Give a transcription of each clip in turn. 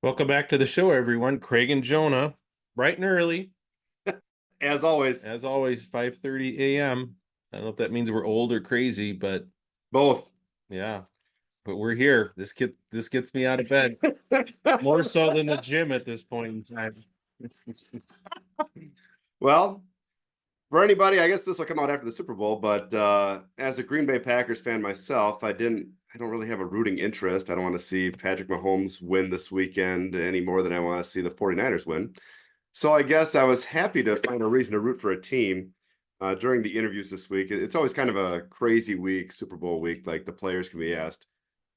Welcome back to the show, everyone. Craig and Jonah, bright and early, As always, as always, 5:30 a.m. I don't know if that means we're old or crazy, but both. yeah, but we're here. This gets me out of bed more so than the gym at this point in time. Well, for anybody, I guess this will come out after the Super Bowl, but as a Green Bay Packers fan myself, I don't really have a rooting interest. I don't want to see Patrick Mahomes win this weekend any more than I want to see the 49ers win. So I guess I was happy to find a reason to root for a team during the interviews this week. It's always kind of a crazy week, Super Bowl week. Like the players can be asked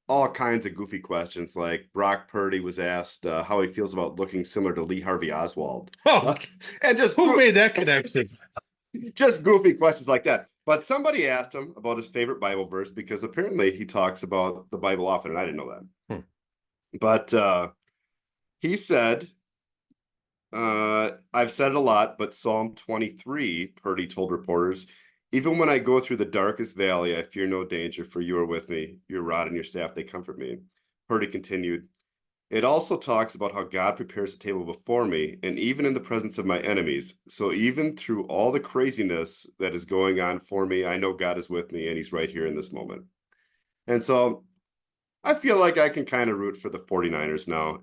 all kinds of goofy questions. Like Brock Purdy was asked how he feels about looking similar to Lee Harvey Oswald. Oh, And who made that connection? just goofy questions like that. But somebody asked him about his favorite Bible verse because apparently he talks about the Bible often, and I didn't know that. But he said, I've said it a lot, but Psalm 23, Purdy told reporters, even when I go through the darkest valley, I fear no danger, for you are with me. Your rod and your staff, they comfort me. Purdy continued, it also talks about how God prepares a table before me, and even in the presence of my enemies. So even through all the craziness that is going on for me, I know God is with me, and he's right here in this moment. And so I feel like I can kind of root for the 49ers now.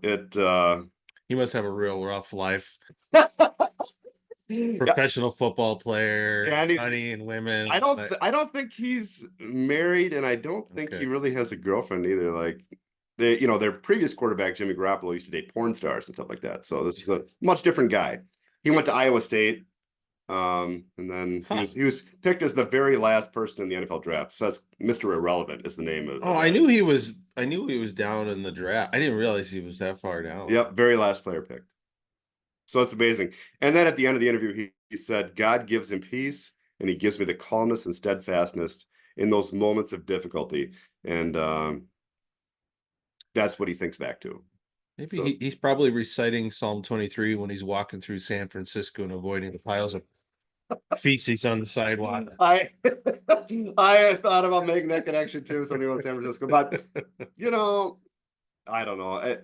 He must have a real rough life. Yeah, Professional football player, and money and women. I don't think he's married, and I don't think he Okay. really has a girlfriend either. Like their previous quarterback, Jimmy Garoppolo, used to date porn stars and stuff like that. So this is a much different guy. He went to Iowa State, and then he was picked as the very last person in the NFL draft. So that's Mr. Irrelevant is the name of Oh, that. I knew he was down in the draft. I didn't realize he was that far down. Yep, very last player picked. So it's amazing. And then at the end of the interview, he said, God gives him peace, and he gives me the calmness and steadfastness in those moments of difficulty. And that's what he thinks back to. Maybe So he's probably reciting Psalm 23 when he's walking through San Francisco and avoiding the piles of feces on the sidewalk. I thought about making that connection too, something about San Francisco, but I don't know.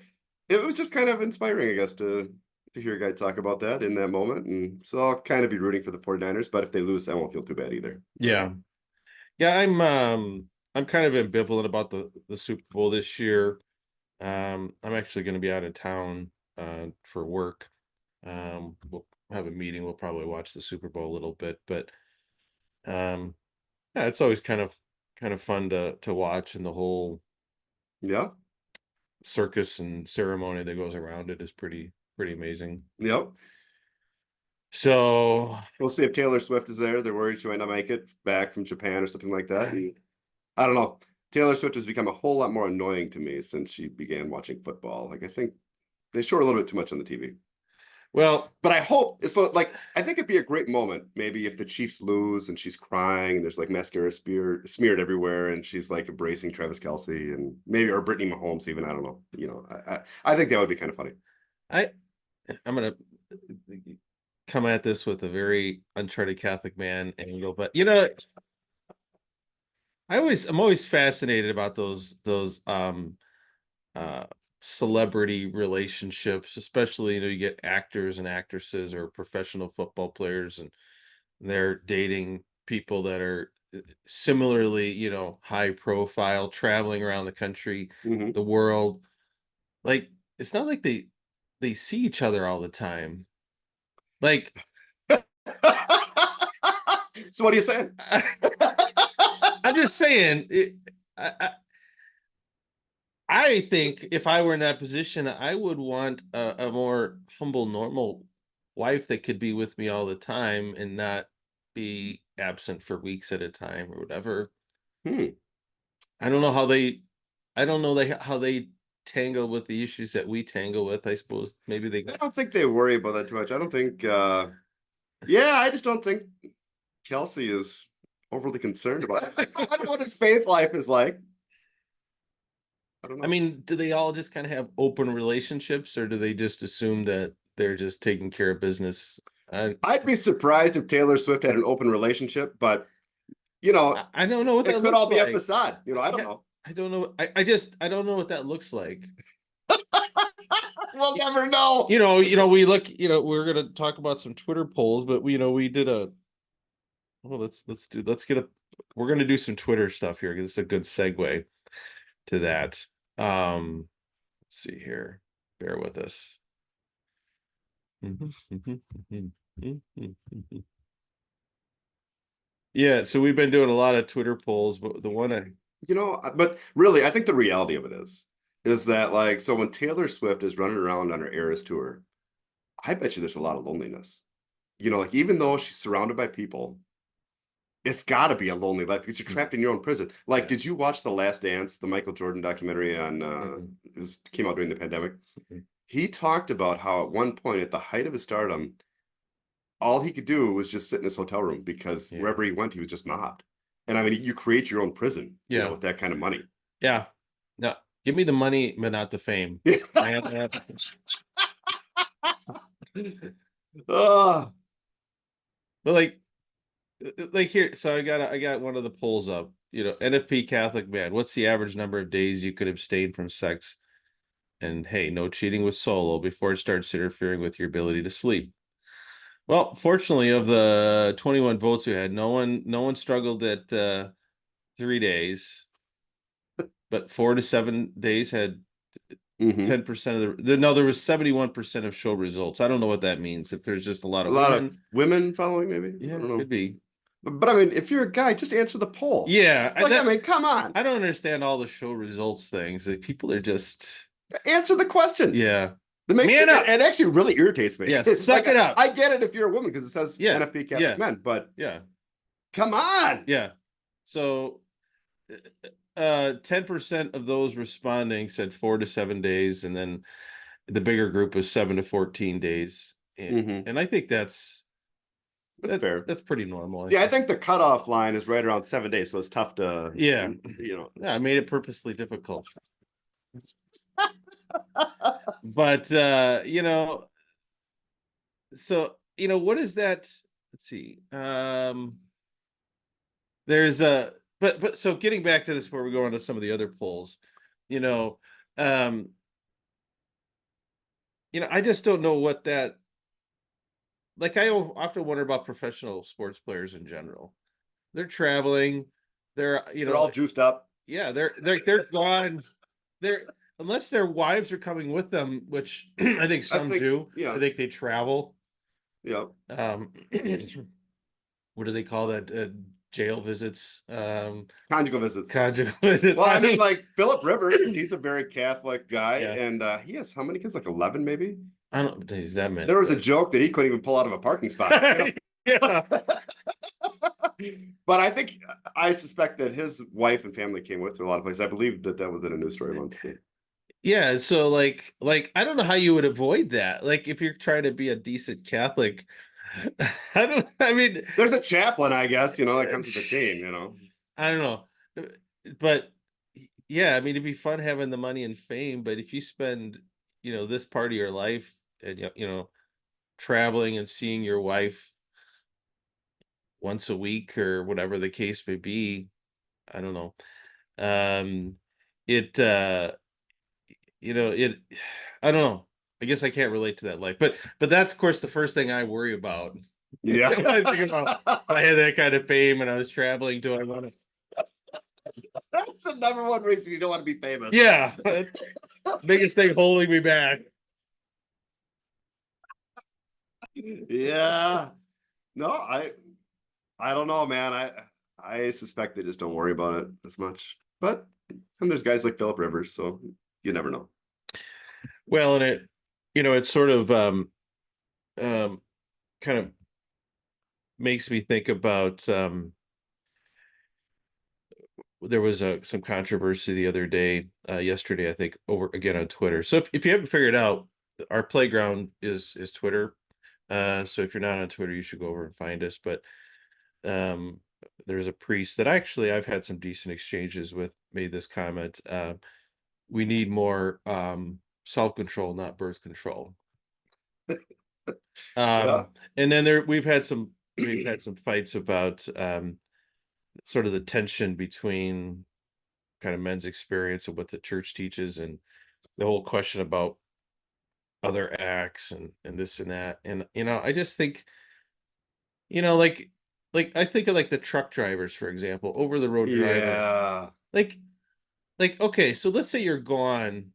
It was just kind of inspiring, I guess, to hear a guy talk about that in that moment. And so I'll kind of be rooting for the 49ers, but if they lose, I won't feel too bad either. Yeah. Yeah, I'm kind of ambivalent about the Super Bowl this year. I'm actually going to be out of town for work. We'll have a meeting. We'll probably watch the Super Bowl a little bit, but um yeah, it's always kind of fun to watch, and the whole Yeah. circus and ceremony that goes around it is pretty amazing. Yep. So We'll see if Taylor Swift is there. They're worried she might not make it back from Japan or something like that. I don't know. Taylor Swift has become a whole lot more annoying to me since she began watching football. Like I think they show her a little bit too much on the TV. well, But I hope it's like I think it'd be a great moment maybe if the Chiefs lose and she's crying and there's like mascara smeared everywhere and she's like embracing Travis Kelce and maybe or Brittany Mahomes even. I don't know. I think that would be kind of funny. I'm gonna come at this with a very Uncharted Catholic Man angle, but I'm always fascinated about those uh celebrity relationships, especially you get actors and actresses or professional football players, and they're dating people that are similarly, high profile, traveling around the country, Mhm. the world. Like it's not like they see each other all the time. Like So what are you saying? I'm just saying, I think if I were in that position, I would want a more humble, normal wife that could be with me all the time and not be absent for weeks at a time or whatever. Hmm. I don't know how they, I don't know how they tangle with the issues that we tangle with. I suppose maybe they. I don't think they worry about that too much. I don't think yeah, I just don't think Kelsey is overly concerned about it. I don't know what his faith life is like. I don't I know. mean, do they all just kind of have open relationships, or do they just assume that they're just taking care of business? I I'd be surprised if Taylor Swift had an open relationship, but I don't know what it that could all looks be a like. facade. I don't Yeah, know. I don't know. I don't know what that looks like. We'll never know. We look, we're gonna talk about some Twitter polls, but we did we're gonna do some Twitter stuff here because it's a good segue to that. Let's see here. Bear with us. Yeah, so we've been doing a lot of Twitter polls, but the one But really, I think the reality of it is that like, so when Taylor Swift is running around on her Eras tour, I bet you there's a lot of loneliness. Like even though she's surrounded by people, it's got to be a lonely life because you're trapped in your own prison. Like, Yeah. did you watch The Last Dance, the Michael Jordan documentary on came out during the pandemic? He talked about how at one point at the height of his stardom, all he could do was just sit in his hotel room because wherever he went, he was just mobbed. And I mean, you create your own prison, with that kind of money. Yeah. No, give me the money, but not the fame. Ah, But like here, so I got one of the polls up. NFP Catholic Man. What's the average number of days you could abstain from sex? And hey, no cheating with solo before it starts interfering with your ability to sleep. Well, fortunately, of the 21 votes we had, no one struggled at 3 days, but 4 to 7 days had mhm. 10% of no, there was 71% of show results. I don't know what that means. If there's just a lot A of lot of women, women following, maybe. yeah, I don't it know. could be. But I mean, if you're a guy, just answer the poll. Yeah, Like, I mean, come on. I don't understand all the show results things. Like, people are just Answer the question. yeah. That makes Man up. it actually really irritates me. Yeah, It's suck like, it up. I get it if you're a woman because it says Yeah, NFP Catholic Men, but yeah, come on. yeah. So 10% of those responding said 4 to 7 days, and then the bigger group was 7 to 14 days. And I think That's fair. that's pretty normal. See, I think the cutoff line is right around 7 days, so it's tough to, Yeah. Yeah, I made it purposely difficult. But so what is that? Let's see. There's a but so getting back to this before we go on to some of the other polls, you know, um, I just don't know what that like. I often wonder about professional sports players in general. They're traveling. They're they're all juiced up. yeah, they're gone. They're unless their wives are coming with them, which I think some do. Yeah. I think they travel. Yeah. What do they call that? Jail visits. Conjugal visits. Conjugal visits. Well, I mean, like Philip Rivers, he's a very Catholic guy, Yeah. and he has how many kids? Like 11, maybe. I don't. Is that many? There was a joke that he couldn't even pull out of a parking spot. Yeah. But I think I suspect that his wife and family came with to a lot of places. I believe that was in a news story once. Yeah. So like I don't know how you would avoid that. Like if you're trying to be a decent Catholic, I mean, there's a chaplain, I guess, that comes with the team, I don't know. But yeah, I mean, it'd be fun having the money and fame, but if you spend, this part of your life and, traveling and seeing your wife once a week or whatever the case may be, I don't know. It, it, I don't know. I guess I can't relate to that life, but that's of course the first thing I worry about. Yeah. When I think about if I had that kind of fame and I was traveling, do I want to? That's the number one reason you don't want to be famous. Yeah, biggest thing holding me back. Yeah. No, I don't know, man. I suspect they just don't worry about it as much. But and there's guys like Philip Rivers, so you never know. Well, and it sort of kind of makes me think about there was some controversy the other day, yesterday, I think, over again on Twitter. So if you haven't figured out, our playground is Twitter. So if you're not on Twitter, you should go over and find us. But there's a priest that actually I've had some decent exchanges with, made this comment. We need more self-control, not birth control. Yeah. And then we've had some fights about sort of the tension between kind of men's experience and what the church teaches, and the whole question about other acts and this and that. And I just think, like I think of like the truck drivers, for example, over the road driver. Yeah. Like okay, so let's say you're gone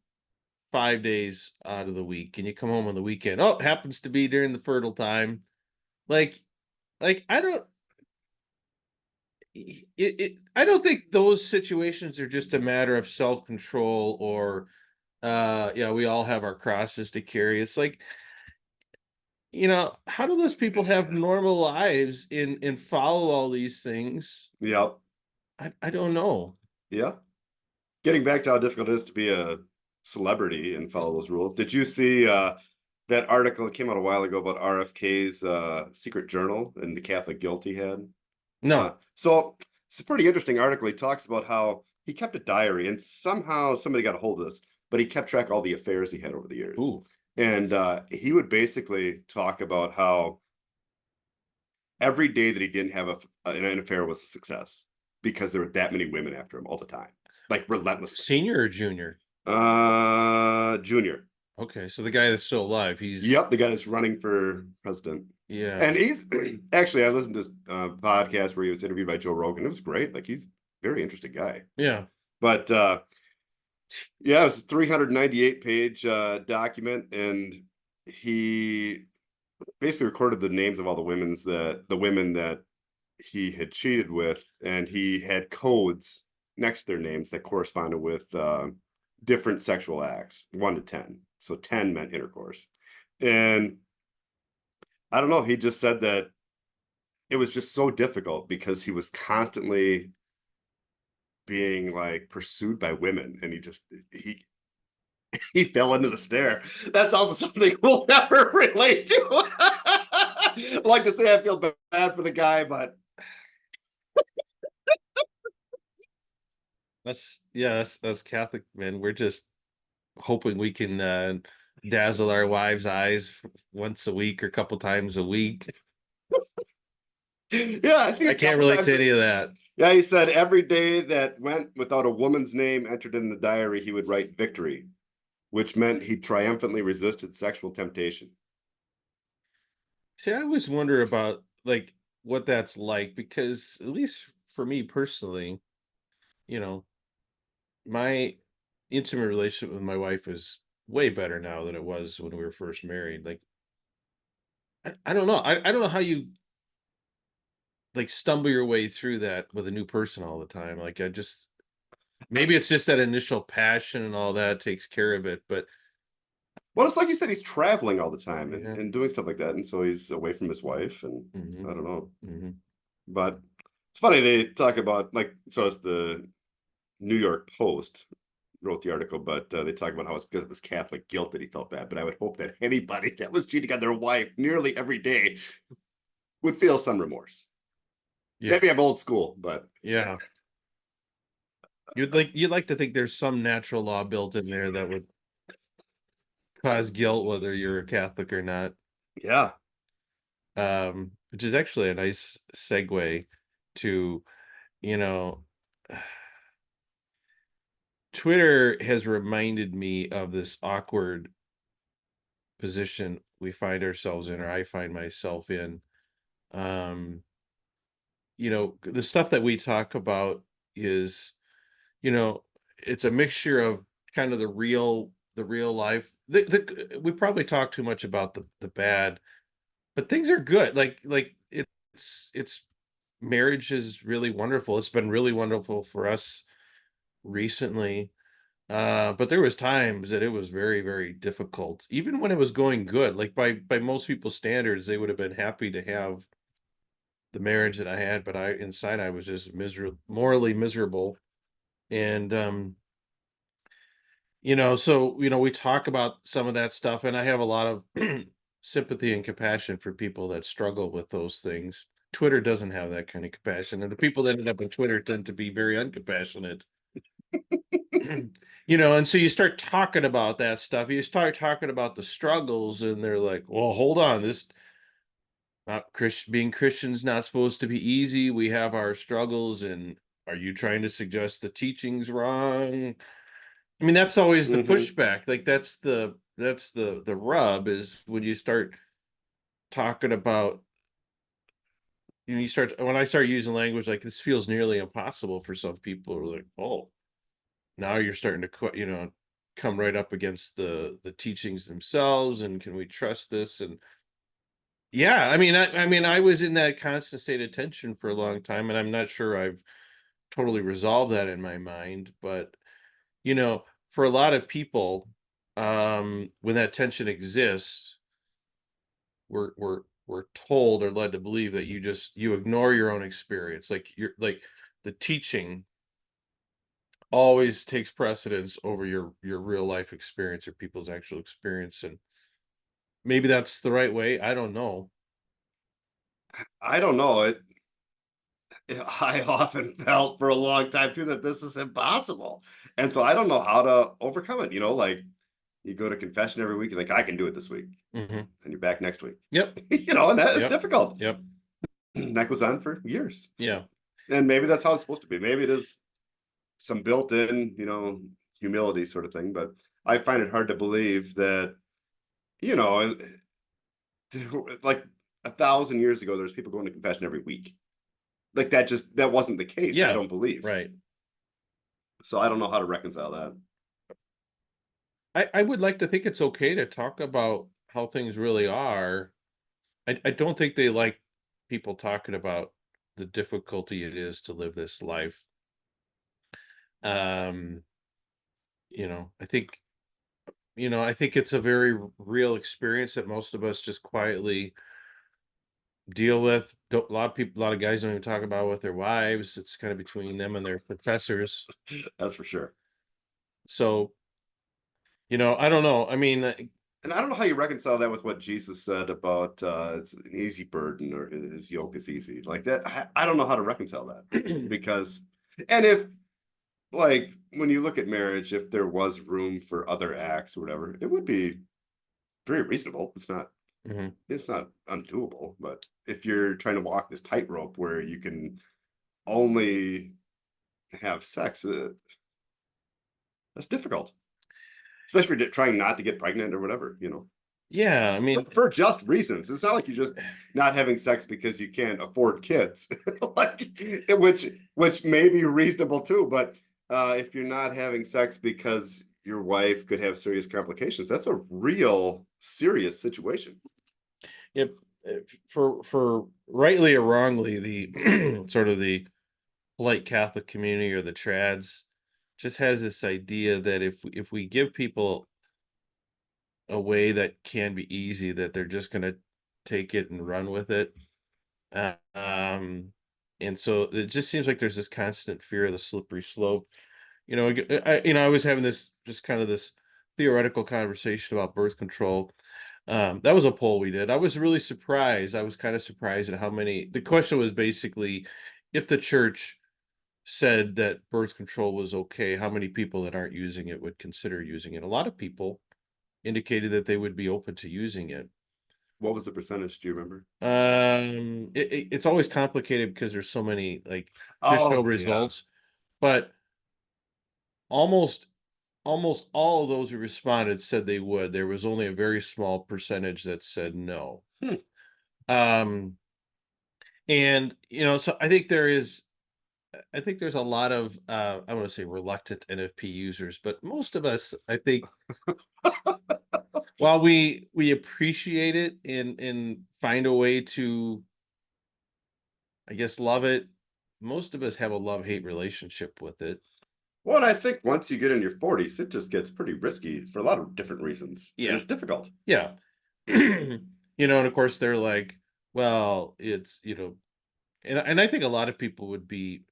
5 days out of the week and you come home on the weekend. Oh, it happens to be during the fertile time. Like I don't I don't think those situations are just a matter of self-control or yeah, we all have our crosses to carry. It's like, how do those people have normal lives and follow all these things? Yep. I don't know. Yeah. Getting back to how difficult it is to be a celebrity and follow those rules. Did you see that article that came out a while ago about RFK's secret journal and the Catholic guilt he had? No. So it's a pretty interesting article. He talks about how he kept a diary and somehow somebody got a hold of this, but he kept track of all the affairs he had over the years. Ooh. And he would basically talk about how every day that he didn't have an affair was a success because there were that many women after him all the time, like relentlessly. Senior or junior? Junior. Okay, so the guy that's still alive, he's Yep, the guy that's running for president. yeah. And he's actually, I listened to this podcast where he was interviewed by Joe Rogan. It was great. Like he's a very interesting guy. Yeah. But yeah, it was a 398 page document, and he basically recorded the names of all the women that he had cheated with, and he had codes next to their names that corresponded with different sexual acts, 1 to 10. So 10 meant intercourse. And I don't know, he just said that it was just so difficult because he was constantly being like pursued by women, and he fell into the snare. That's also something we'll never relate to. I'd like to say I feel bad for the guy, but that's Catholic men. We're just hoping we can dazzle our wives' eyes once a week or a couple times a week. yeah, I think I a can't couple relate times. to any of that. Yeah, he said every day that went without a woman's name entered in the diary, he would write victory, which meant he triumphantly resisted sexual temptation. See, I always wonder about like what that's like because at least for me personally, you know, my intimate relationship with my wife is way better now than it was when we were first married. Like I don't know. I don't know how you like stumble your way through that with a new person all the time. Like I just maybe it's just that initial passion and all that takes care of it, but Well, it's like you said, he's traveling all the time yeah. and doing stuff like that. And so he's away from his wife. And Hmm. I don't know. Hmm. But it's funny, they talk about, like, so it's the New York Post wrote the article, but they talk about how it's because of his Catholic guilt that he felt bad. But I would hope that anybody that was cheating on their wife nearly every day would feel some remorse. Yeah. Maybe I'm old school, but Yeah. You'd like to think there's some natural law built in there that would cause guilt whether you're a Catholic or not. yeah. Which is actually a nice segue to, you know, Twitter has reminded me of this awkward position we find ourselves in, or I find myself in. Um, the stuff that we talk about is, you know, it's a mixture of kind of the real life. We probably talk too much about the bad, but things are good. Like it's marriage is really wonderful. It's been really wonderful for us recently. But there was times that it was very, very difficult, even when it was going good. Like by most people's standards, they would have been happy to have the marriage that I had, but inside I was just morally miserable. And so we talk about some of that stuff, and I have a lot of sympathy and compassion for people that struggle with those things. Twitter doesn't have that kind of compassion, and the people that end up on Twitter tend to be very uncompassionate. And so you start talking about that stuff. You start talking about the struggles, and they're like, "Well, hold on, this not Christian being Christian's not supposed to be easy. We have our struggles, and are you trying to suggest the teaching's wrong?" I mean, that's always the Hmm. pushback. Like that's the that's the rub, is when you start talking about, you start when I start using language like this feels nearly impossible for some people, are like, oh, now you're starting to come right up against the teachings themselves, and can we trust this? And yeah, I mean, I was in that constant state of tension for a long time, and I'm not sure I've totally resolved that in my mind. But for a lot of people, when that tension exists, we're told or led to believe that you ignore your own experience, like you're like the teaching always takes precedence over your real life experience or people's actual experience. And maybe that's the right way, I don't know. I don't know. I often felt for a long time too that this is impossible. And so I don't know how to overcome it. Like you go to confession every week, and like, I can do it this week. Hmm. And you're back next week. Yep. And that is Yep. difficult. Yep. That goes on for years. Yeah. And maybe that's how it's supposed to be. Maybe it is some built-in, humility sort of thing. But I find it hard to believe that, you know, like 1,000 years ago, there's people going to confession every week. Like that wasn't the case, I Yeah. don't believe. Right. So I don't know how to reconcile that. I would like to think it's okay to talk about how things really are. I don't think they like people talking about the difficulty it is to live this life. Um, I think it's a very real experience that most of us just quietly deal with. A lot of people, a lot of guys don't even talk about it with their wives. It's kind of between them and their professors. That's for sure. So, I don't know. I mean, And I don't know how you reconcile that with what Jesus said about it's an easy burden, or his yoke is easy. Like that, I don't know how to reconcile that. Because, and if, like, when you look at marriage, if there was room for other acts or whatever, it would be very reasonable. Mhm. It's not undoable. But if you're trying to walk this tightrope where you can only have sex, that's difficult, especially for trying not to get pregnant or whatever. Yeah, I mean, For just reasons. It's not like you're just not having sex because you can't afford kids, like, which may be reasonable too. But if you're not having sex because your wife could have serious complications, that's a real serious situation. if, for rightly or wrongly, the sort of the polite Catholic community or the trads just has this idea that if we give people a way that can be easy, that they're just going to take it and run with it. Uh, um, and so it just seems like there's this constant fear of the slippery slope. I was having this just kind of this theoretical conversation about birth control. That was a poll we did. I was really surprised. I was kind of surprised at how many. The question was basically, if the church said that birth control was okay, how many people that aren't using it would consider using it? A lot of people indicated that they would be open to using it. What was the percentage? Do you remember? It's always complicated because there's so many like official Oh yeah. results, but almost almost all of those who responded said they would. There was only a very small percentage that said no. Hmm. Um, and so I think there's a lot of I want to say reluctant NFP users, but most of us, I think, while we appreciate it and find a way to, I guess, love it, most of us have a love-hate relationship with it. Well, and I think once you get in your 40s, it just gets pretty risky for a lot of different reasons, and Yeah. it's difficult. Yeah. And of course they're like, well, it's, and I think a lot of people would be,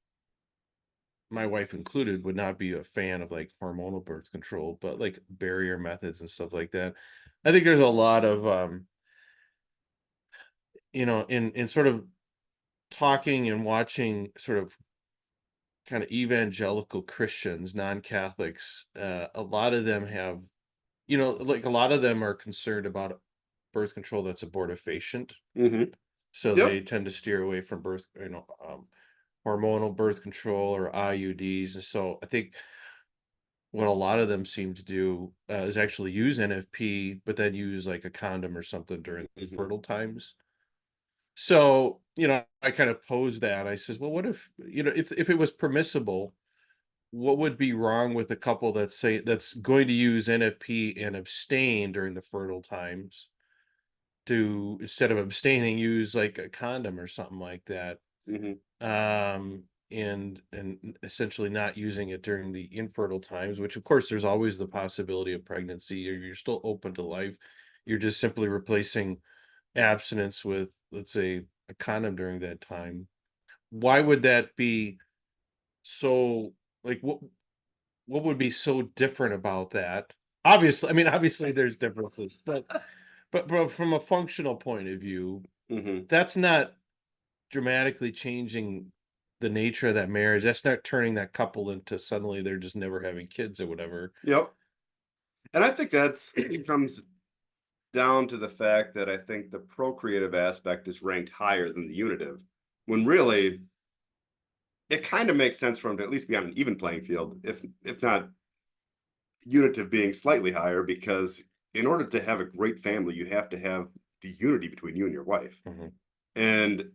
my wife included, would not be a fan of like hormonal birth control, but like barrier methods and stuff like that. I think there's a lot of in sort of talking and watching sort of kind of evangelical Christians, non-Catholics, a lot of them have, like a lot of them are concerned about birth control that's abortifacient. Hmm. So they Yep. tend to steer away from hormonal birth control or IUDs. And so I think what a lot of them seem to do is actually use NFP, but then use like a condom or something during the Mhm. fertile times. So, I kind of posed that. I says, well, what if, if it was permissible, what would be wrong with a couple that's going to use NFP and abstain during the fertile times to, instead of abstaining, use like a condom or something like that, Mhm. and essentially not using it during the infertile times, which of course there's always the possibility of pregnancy, or you're still open to life. You're just simply replacing abstinence with, let's say, a condom during that time. Why would that be so, like, what would be so different about that? Obviously, I mean, obviously there's differences, but from a functional point of view, Mhm. that's not dramatically changing the nature of that marriage. That's not turning that couple into suddenly they're just never having kids or whatever. Yep. And I think that's it comes down to the fact that I think the procreative aspect is ranked higher than the unitive, when really it kind of makes sense for them to at least be on an even playing field, if not unitive being slightly higher, because in order to have a great family, you have to have the unity between you and your wife. Mhm. And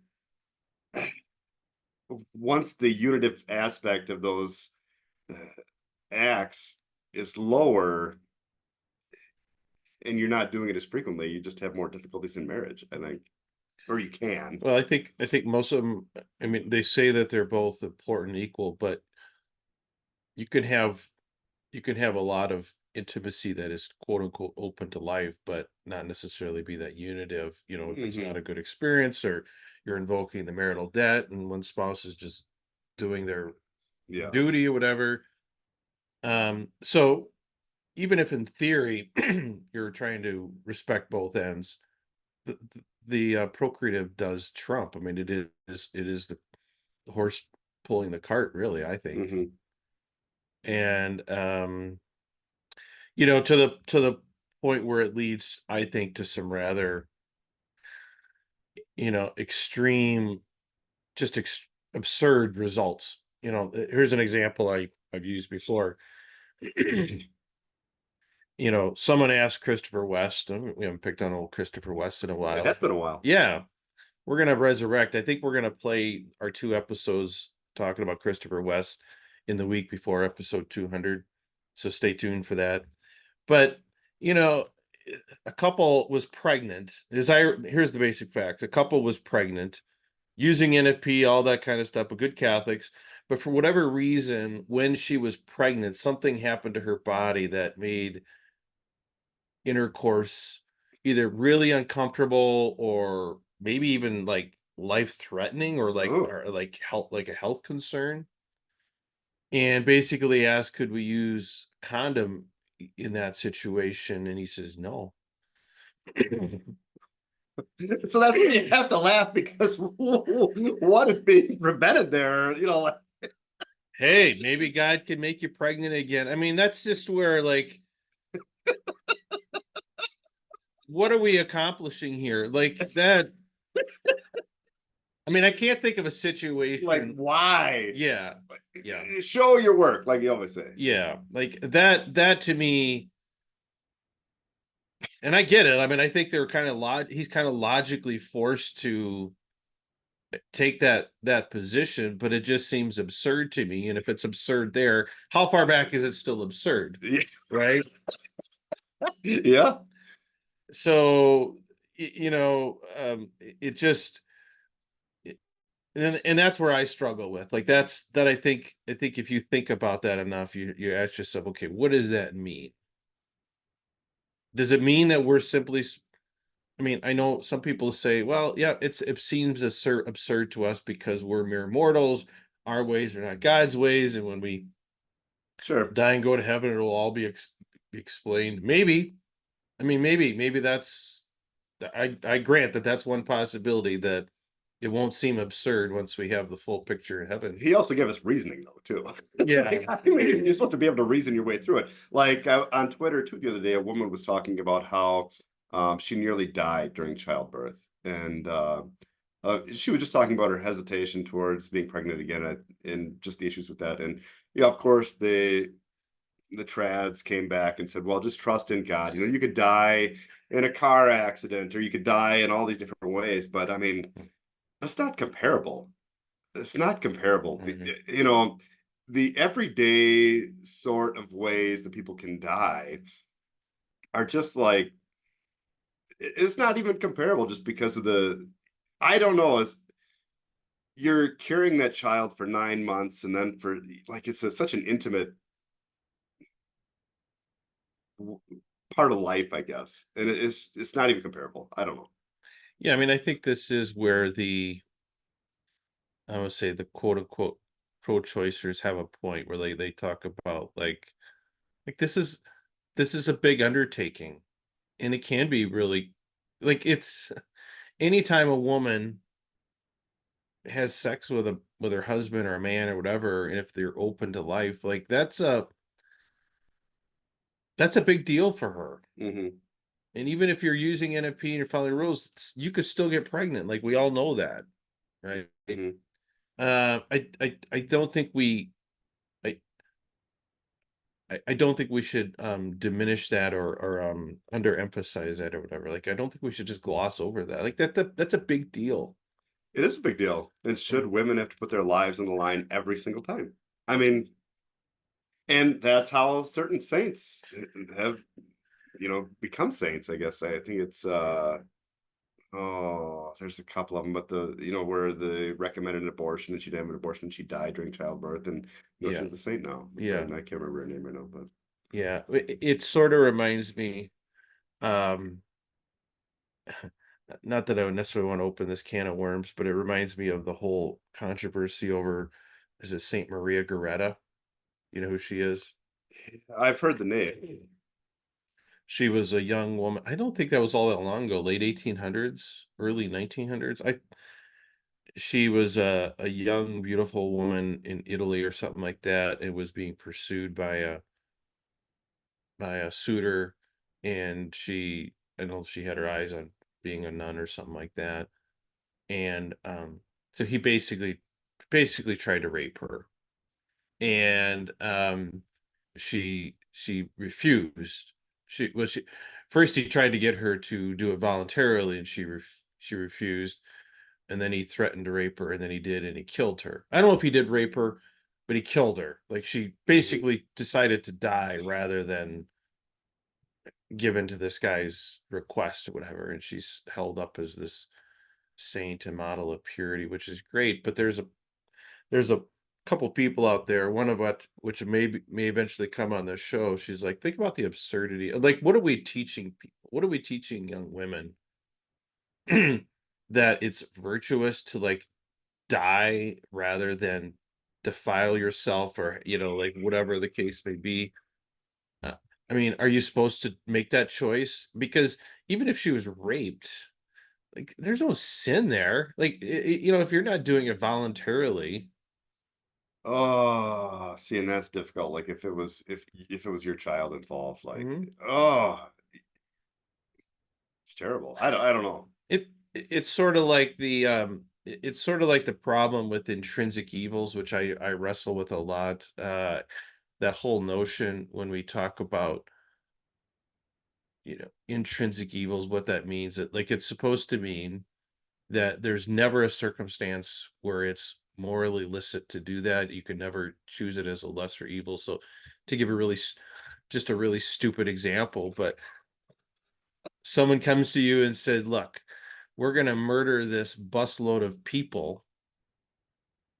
once the unitive aspect of those uh, acts is lower, and you're not doing it as frequently, you just have more difficulties in marriage, I think, or you can. Well, I think most of them, I mean, they say that they're both important and equal, but you can have you can have a lot of intimacy that is quote unquote open to life, but not necessarily be that unitive, if it's not Hmm. a good experience, or you're invoking the marital debt and one spouse is just doing their Yeah. duty or whatever. So even if in theory you're trying to respect both ends, the procreative does trump. I mean, it is the horse pulling the cart, really, I think. Hmm. And to the point where it leads, I think, to some rather, extreme, just absurd results. Here's an example I've used before. Someone asked Christopher West, and we haven't picked on old Christopher West in a It while. has been a while. Yeah, we're gonna resurrect. I think we're gonna play our 2 episodes talking about Christopher West in the week before episode 200. So stay tuned for that. But, you know, a couple was pregnant. Here's the basic fact. A couple was pregnant, using NFP, all that kind of stuff, but good Catholics. But for whatever reason, when she was pregnant, something happened to her body that made intercourse either really uncomfortable, or maybe even like life threatening, or Oh, like a health concern. And basically asked, could we use condom in that situation? And he says no. so that's when you have to laugh because what is being prevented there? Like, Hey, maybe God can make you pregnant again. I mean, that's just where, like, what are we accomplishing here? Like that. I mean, I can't think of a like situation. why? Yeah. Yeah. Show your work, like you always say. Yeah. Like that to me, and I get it. I mean, I think they're he's kind of logically forced to take that position, but it just seems absurd to me. And if it's absurd there, how far back is it still absurd? Right? Yeah. So, it just, and that's where I struggle with. Like, I think if you think about that enough, you ask yourself, okay, what does that mean? Does it mean that we're simply I mean, I know some people say, well, yeah, it seems absurd to us because we're mere mortals. Our ways are not God's ways, and when we Sure. die and go to heaven, it'll all be explained. Maybe. I mean, maybe that's. I grant that that's one possibility, that it won't seem absurd once we have the full picture in heaven. He also gave us reasoning though too. Yeah. Like, I mean, you're supposed to be able to reason your way through it. Like on Twitter too, the other day, a woman was talking about how she nearly died during childbirth, and she was just talking about her hesitation towards being pregnant again, and just the issues with that. And yeah, of course, the trads came back and said, well, just trust in God. You know, you could die in a car accident or you could die in all these different ways. But I mean, that's not comparable. It's not comparable. Mhm. You know, the everyday sort of ways that people can die are just like, it's not even comparable just because of I don't know, it's, you're carrying that child for 9 months and then for like, it's such an intimate w- part of life, I guess. And it's not even comparable. I don't know. Yeah, I mean, I think this is where I would say the quote unquote pro-choicers have a point where they talk about like this is a big undertaking, and it can be really like it's anytime a woman has sex with her husband or a man or whatever, and if they're open to life, like that's a big deal for her. Hmm. And even if you're using NFP and you're following rules, you could still get pregnant. Like we all know that, right? Hmm. I don't think I I don't think we should diminish that or underemphasize that or whatever. Like I don't think we should just gloss over that. Like that's a big deal. It is a big deal. And Yeah. should women have to put their lives on the line every single time? I mean, and that's how certain saints have, you know, become saints, I guess. I think it's oh, there's a couple of them, but you know, where they recommended an abortion and she'd have an abortion and she died during childbirth, and you know, Yeah. she's a saint now. Yeah. And I can't remember her name right now, but Yeah. It sort of reminds me um not that I would necessarily want to open this can of worms, but it reminds me of the whole controversy over is it Saint Maria Goretta? You know who she is? I've heard the name. She was a young woman. I don't think that was all that long ago, late 1800s, early 1900s. She was a young, beautiful woman in Italy or something like that. It was being pursued by a suitor, and I don't know if she had her eyes on being a nun or something like that. And so he basically tried to rape her, and she refused. She first he tried to get her to do it voluntarily, and she refused, and then he threatened to rape her, and then he did, and he killed her. I don't know if he did rape her, but he killed her. Like she Mhm. basically decided to die rather than give in to this guy's request or whatever, and she's held up as this saint and model of purity, which is great. But there's a couple people out there, one of which may eventually come on this show. She's like, think about the absurdity. Like, what are we teaching people? What are we teaching young women? That it's virtuous to like die rather than defile yourself or like whatever the case may be. Uh, I mean, are you supposed to make that choice? Because even if she was raped, like there's no sin there. Like if you're not doing it voluntarily. Oh, see, and that's difficult. Like if it was your child involved, like Mhm. oh, it's terrible. I don't know. It's sort of like it's sort of like the problem with intrinsic evils, which I wrestle with a lot. That whole notion when we talk about intrinsic evils, what that means. That like it's supposed to mean that there's never a circumstance where it's morally licit to do that. You can never choose it as a lesser evil. So, to give just a really stupid example, but someone comes to you and said, "Look, we're going to murder this busload of people,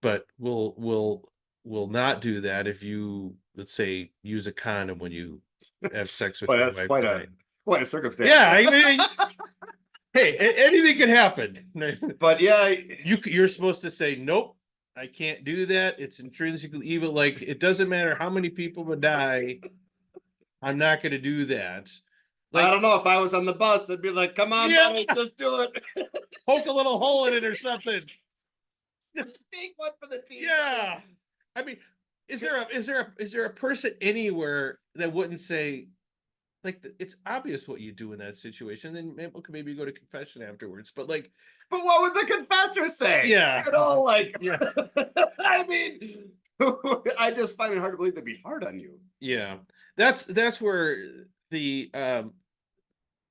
but we'll not do that if you, let's say, use a condom when you have sex with But your that's wife tonight." quite a circumstance. Yeah, I mean, hey, anything can happen. But yeah, You're supposed to say, "Nope, I can't do that. It's intrinsically evil." Like it doesn't matter how many people would die. I'm not going to do that. I Like, don't know if I was on the bus, I'd be like, "Come on, yeah, buddy, just do it." poke a little hole in it or something. Big one for the team. Yeah. I mean, is there a person anywhere that wouldn't say like it's obvious what you do in that situation? Then maybe go to confession afterwards. But like, But what would the confessor say? yeah, You know, like yeah, I mean, I just find it hard to believe they'd be hard on you. yeah. that's where the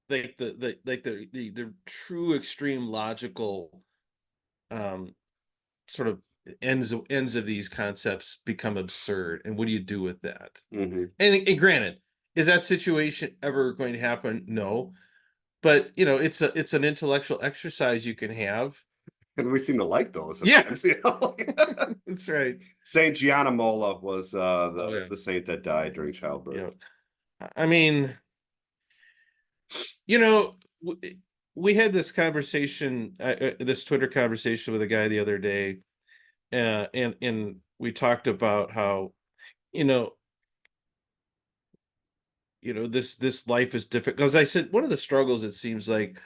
the true extreme logical um sort of ends of these concepts become absurd. And what do you do with that? Hmm. And granted, is that situation ever going to happen? No. But it's an intellectual exercise you can have. And we seem to like those Yeah. sometimes, you know. That's right. Saint Gianna Molla was Oh yeah. the saint that died during childbirth. Yeah. I mean, you know, we had this conversation, this Twitter conversation with a guy the other day, and we talked about how you know this life is difficult. Because I said one of the struggles, it seems like,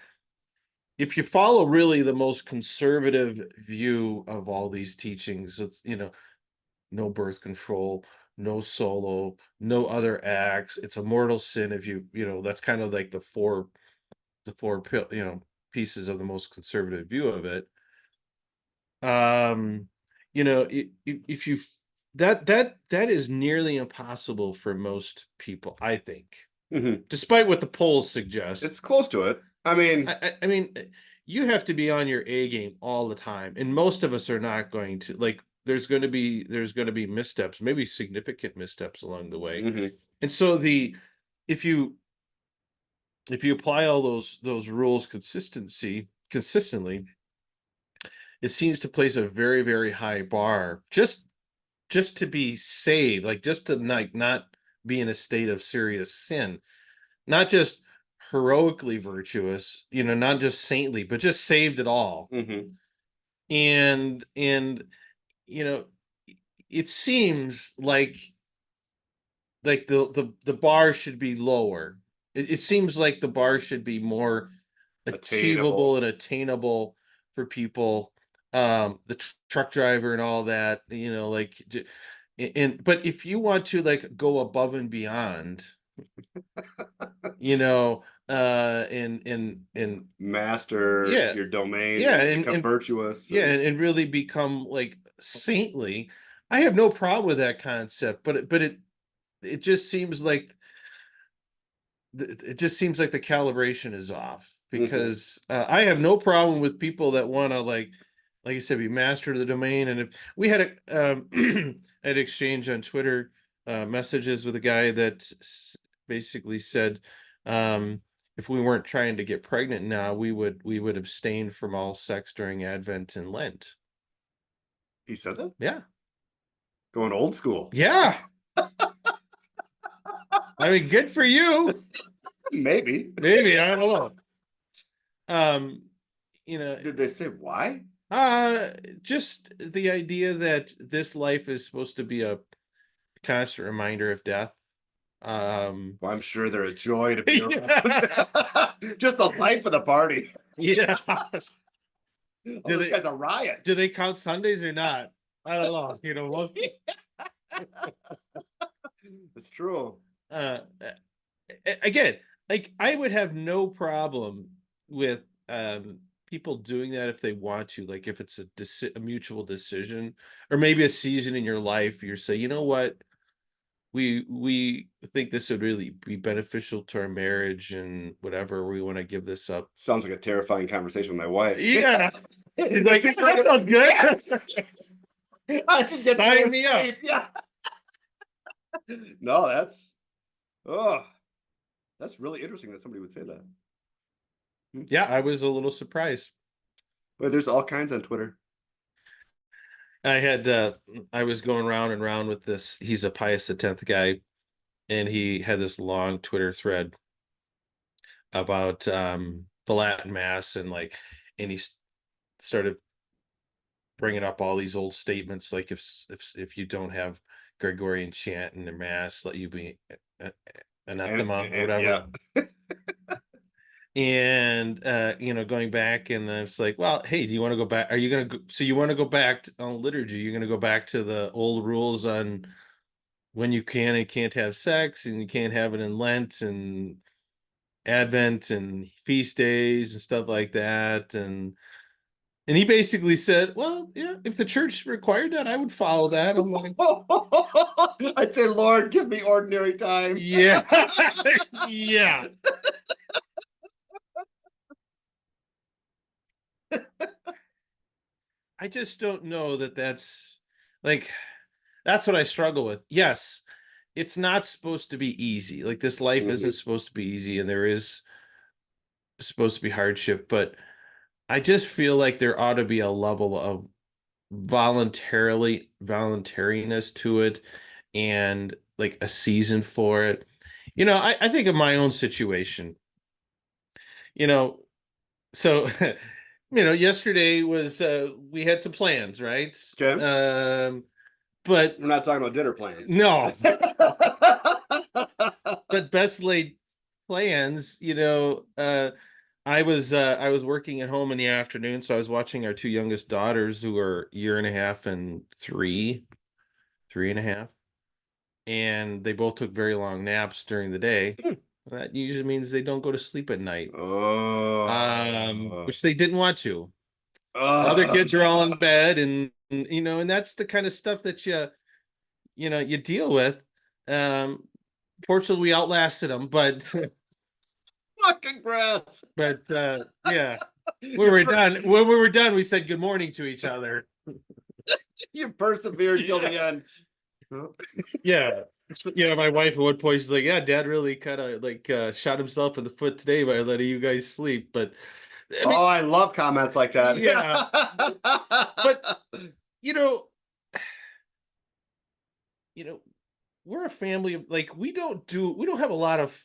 if you follow really the most conservative view of all these teachings, it's no birth control, no solo, no other acts. It's a mortal sin if that's kind of like the four pieces of the most conservative view of it. Um, if you that is nearly impossible for most people, I think, Hmm. despite what the polls suggest. It's close to it. I mean, I mean, you have to be on your A game all the time, and most of us are not going to. Like, there's going to be missteps, maybe significant missteps along the way. mhm. And so if you if you apply all those rules consistently, it seems to place a very, very high bar, just to be saved, like, just to not be in a state of serious sin, not just heroically virtuous, not just saintly, but just saved at all. Hmm. And you know it seems like the bar should be lower. It seems like the bar should be more achievable Attainable. and attainable for people, the truck driver and all that, like, but if you want to, like, go above and beyond, and Master yeah, your domain yeah, and and become and virtuous yeah, and and really become, like, saintly, I have no problem with that concept. But it just seems like the calibration is off, mhm. because I have no problem with people that want to, like I said, be master of the domain. And if we had an exchange on Twitter, messages with a guy that basically said, um, if we weren't trying to get pregnant now, we would abstain from all sex during Advent and Lent. He said that? Yeah, Going old school. yeah. I mean, good for you. Maybe. Maybe, I don't know. Um, you know, Did they say why? Uh, just the idea that this life is supposed to be a constant reminder of death. Um, Well, I'm sure they're a joy to be around. yeah, Just the life of the party. yeah. Oh, Do this they guy's a riot. do they count Sundays or not? I don't know. It's true. Uh, again, like, I would have no problem with people doing that if they want to, like, if it's a mutual decision, or maybe a season in your life, you say, you know what, we think this would really be beneficial to our marriage, and whatever, we want to give this up. Sounds like a terrifying conversation with my wife. Yeah. He's like, that sounds good. I can get Sign to me up. sleep. Yeah. No, oh, that's really interesting that somebody would say that. Hmm. Yeah, I was a little surprised. But there's all kinds on Twitter. I had I was going round and round with this. He's a Pius X guy, and he had this long Twitter thread about the Latin Mass, and, like, and he started bringing up all these old statements, like, if you don't have Gregorian chant in the Mass, let you be anathema or And whatever. yeah, And going back, and then it's like, well, hey, do you want to go back? Are you going to go, so you want to go back on liturgy? You're going to go back to the old rules on when you can and can't have sex, and you can't have it in Lent and Advent and feast days and stuff like that. And And he basically said, well, yeah, if the church required that, I would follow that. I'm like, I'd say, Lord, give me ordinary time. yeah. Yeah. I just don't know that that's like, that's what I struggle with. Yes, it's not supposed to be easy. Like this life isn't Mhm. supposed to be easy, and there is supposed to be hardship, but I just feel like there ought to be a level of voluntariness to it and like a season for it. I think of my own situation, you know, so yesterday was we had some plans, right? Okay. But We're not talking about dinner plans. no, but best laid plans, I was working at home in the afternoon, so I was watching our two youngest daughters who are a year and a half and three and a half, and they both took very long naps during the day. That usually means they don't go to sleep at night, Oh. which they didn't want to. Other Oh. kids are all in bed, and that's the kind of stuff that you deal with. Um, Fortunately, we outlasted them, but Fucking brats. yeah, when we were done, we said good morning to each other. You persevered till the end. Yeah. My wife at one point she's like, yeah, dad really kind of like shot himself in the foot today by letting you guys sleep. But I mean, Oh, I love comments like that. yeah. But you know, you know, we're a family of like we don't have a lot of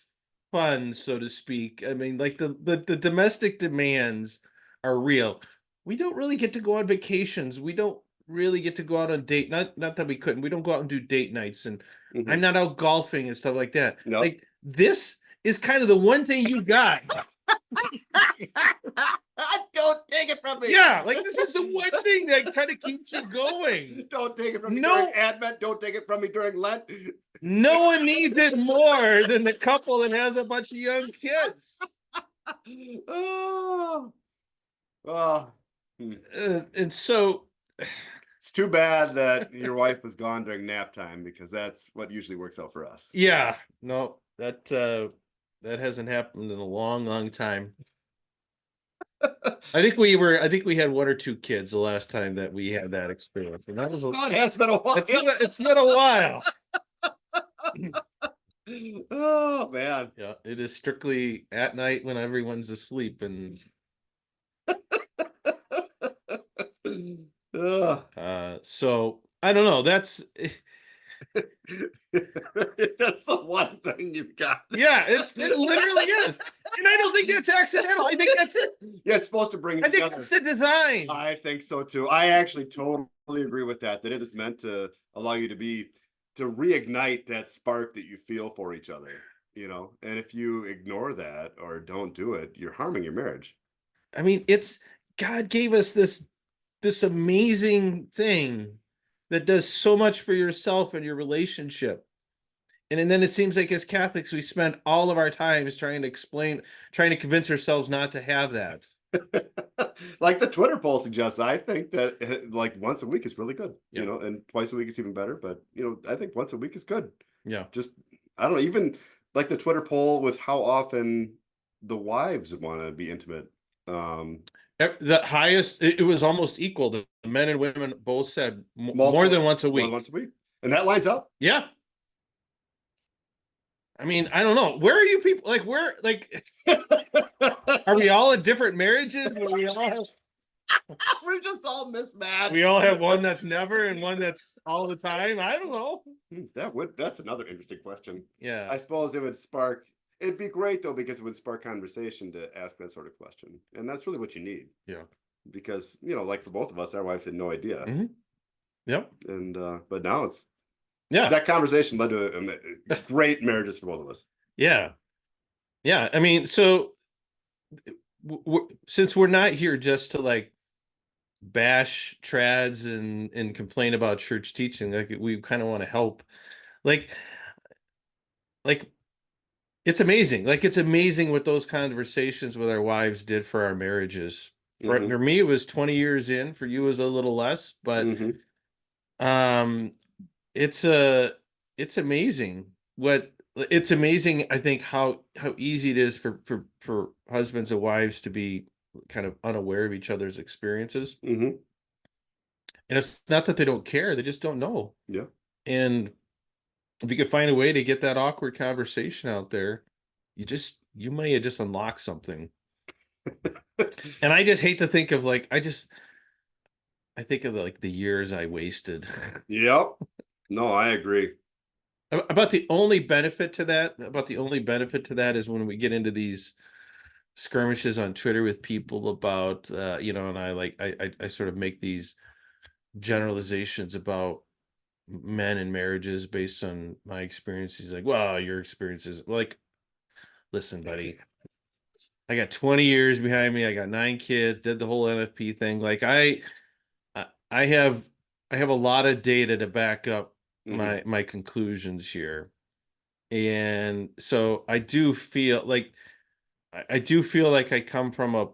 fun, so to speak. I mean, like the domestic demands are real. We don't really get to go on vacations. We don't really get to go out on date. Not that we couldn't. We don't go out and do date nights, and I'm Mhm. not out golfing and stuff like that. No. Like this is kind of the one thing you got. Don't take it from me. Yeah, like this is the one thing that kind of keeps you going. Don't take it from me No, during Advent. Don't take it from me during Lent. no one needs it more than the couple that has a bunch of young kids. Oh. Oh. And so, It's too bad that your wife was gone during nap time because that's what usually works out for us. yeah, no, that hasn't happened in a long, long time. I think we had one or two kids the last time that we had that experience, and that was Oh, it has been a while. it's been a while. Oh man. Yeah, it is strictly at night when everyone's asleep, and Ugh. so I don't know. That's That's the one thing you've got. yeah, it literally is, and I don't think that's accidental. I think that's Yeah, it's supposed to bring it I think together. that's the design. I think so too. I actually totally agree with that. That it is meant to allow you to reignite that spark that you feel for each other. And if you ignore that or don't do it, you're harming your marriage. I mean, it's God gave us this amazing thing that does so much for yourself and your relationship. And then it seems like as Catholics, we spend all of our times trying to convince ourselves not to have that. Like the Twitter poll suggests, I think that like once a week is really good, Yeah. and twice a week is even better. But I think once a week is good. Yeah. Just I don't know, even like the Twitter poll with how often the wives want to be intimate. The highest, it was almost equal. The men and women both said more than once a more than week. once a week, and that lines up. Yeah. I mean, I don't know. Where are you people? Like, where, like, are we all in different marriages? We're just all mismatched. We all have one that's never and one that's all the time. I don't know. That's another interesting question. Yeah. I suppose it'd be great though, because it would spark conversation to ask that sort of question. And that's really what you need. Yeah. Because, like for both of us, our wives had no idea. Mm-hmm. Yep. And but now Yeah. that conversation led to great marriages for both of us. Yeah. Yeah. I mean, so since we're not here just to like bash trads and complain about church teaching, like we kind of want to help. Like like it's amazing. Like it's amazing what those conversations with our wives did for our marriages. For, Mhm. for me, it was 20 years in. For you, it was a little less, but Mhm. um, it's a it's amazing what it's amazing. I think how easy it is for husbands and wives to be kind of unaware of each other's experiences. Mhm. And it's not that they don't care, they just don't know. Yeah. And if you could find a way to get that awkward conversation out there, you may have just unlocked something. And I just hate to think of like I think of like the years I wasted. Yep. No, I agree. About the only benefit to that is when we get into these skirmishes on Twitter with people about and I sort of make these generalizations about men and marriages based on my experiences. Like, well, your experiences, like, listen, buddy, I got 20 years behind me. I got 9 kids, did the whole NFP thing. Like I have a lot of data to back up Mhm. my conclusions here. And so I do feel like I come from a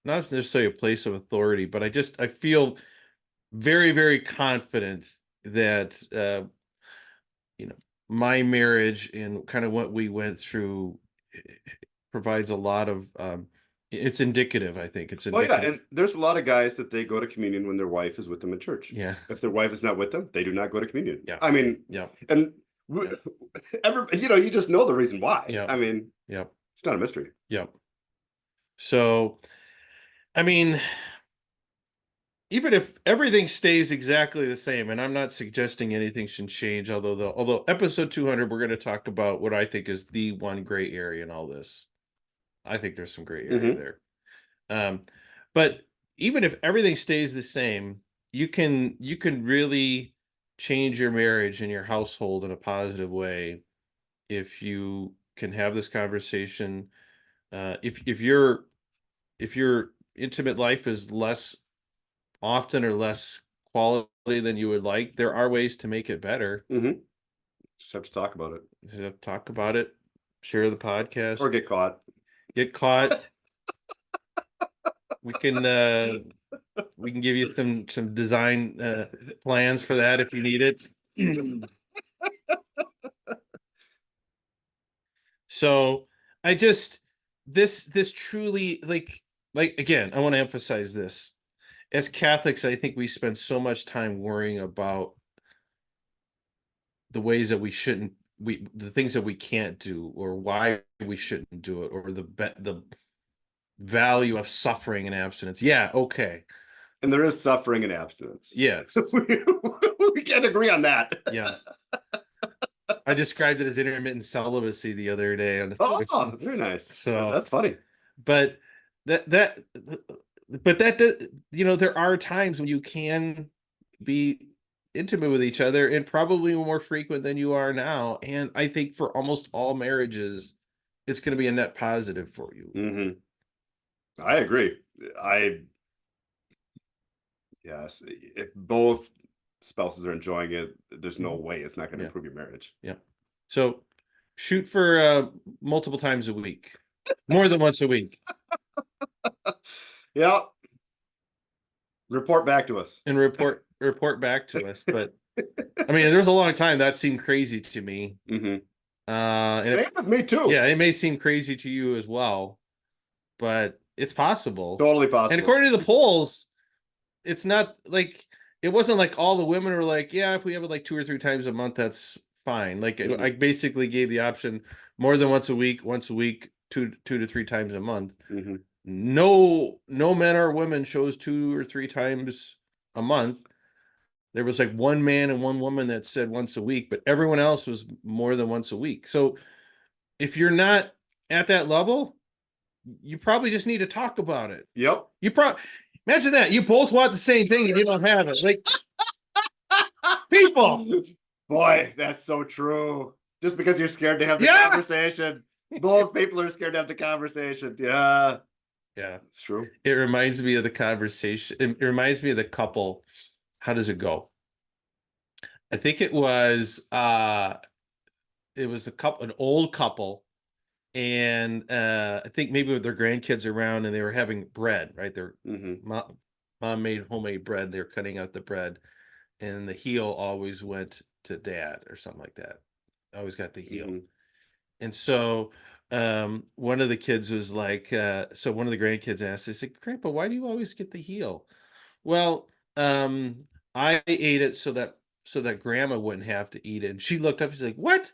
not necessarily a place of authority, but I feel very, very confident that you know, my marriage and kind of what we went through provides a lot of it's indicative, I think. It's Well, yeah, indicative. and there's a lot of guys that they go to communion when their wife is with them in church. Yeah. If their wife is not with them, they do not go to communion. Yeah. I mean, Yeah. and Yeah. you just know the reason why. Yeah. I mean, Yeah. it's not a mystery. Yeah. So, I mean, even if everything stays exactly the same, and I'm not suggesting anything should change, although episode 200, we're going to talk about what I think is the one gray area in all this. I think there's some gray area Mhm. there. Um, but even if everything stays the same, you can really change your marriage and your household in a positive way if you can have this conversation. If your intimate life is less often or less quality than you would like, there are ways to make it better. Mhm. Just have to talk about it Just talk about it, share the podcast, or get caught. get caught. We can we can give you some design plans for that if you need it. So I just this truly like again, I want to emphasize this. As Catholics, I think we spend so much time worrying about the ways that we shouldn't we the things that we can't do or why we shouldn't do it or the value of suffering and abstinence. Yeah, okay. And there is suffering and abstinence. Yes. We can't agree on that. Yeah. I described it as intermittent celibacy the other day on Oh, very nice. so That's funny. but that but that does, there are times when you can be intimate with each other and probably more frequent than you are now. And I think for almost all marriages, it's going to be a net positive for you. Mhm. I agree. I Yes, if both spouses are enjoying it, there's no Mhm. way it's not going to Yeah. improve your marriage. Yeah. So shoot for multiple times a week, more than once a week, Yeah, report back to us. and report back to us. But I mean, there was a long time that seemed crazy to me. Hmm. And Same with me too. yeah, it may seem crazy to you as well, but it's possible. Totally And possible. according to the polls, it's not like it wasn't like all the women were like, yeah, if we have it like 2 or 3 times a month, that's fine. Like I Hmm. basically gave the option more than once a week, two to 3 times a month. Hmm. No men or women chose 2 or 3 times a month. There was like one man and one woman that said once a week, but everyone else was more than once a week. So if you're not at that level, you probably just need to talk about it. Yep. You probably imagine that you both want the same thing and you don't have it. Like people, Boy, that's so true. Just because you're scared to have the yeah, conversation. Both people are scared to have the conversation. Yeah, yeah. it's true. It reminds me of the conversation. It reminds me of the couple. How does it go? I think it was a couple, an old couple, and I think maybe with their grandkids around, and they were having bread, right? Their Hmm. mom made homemade bread. They're cutting out the bread, and the heel always went to dad or something like that. Always got the heel. Hmm. And so one of the kids was like, so one of the grandkids asked, I said, Grandpa, why do you always get the heel? Well, I ate it so that grandma wouldn't have to eat it. And she looked up, she's like, what?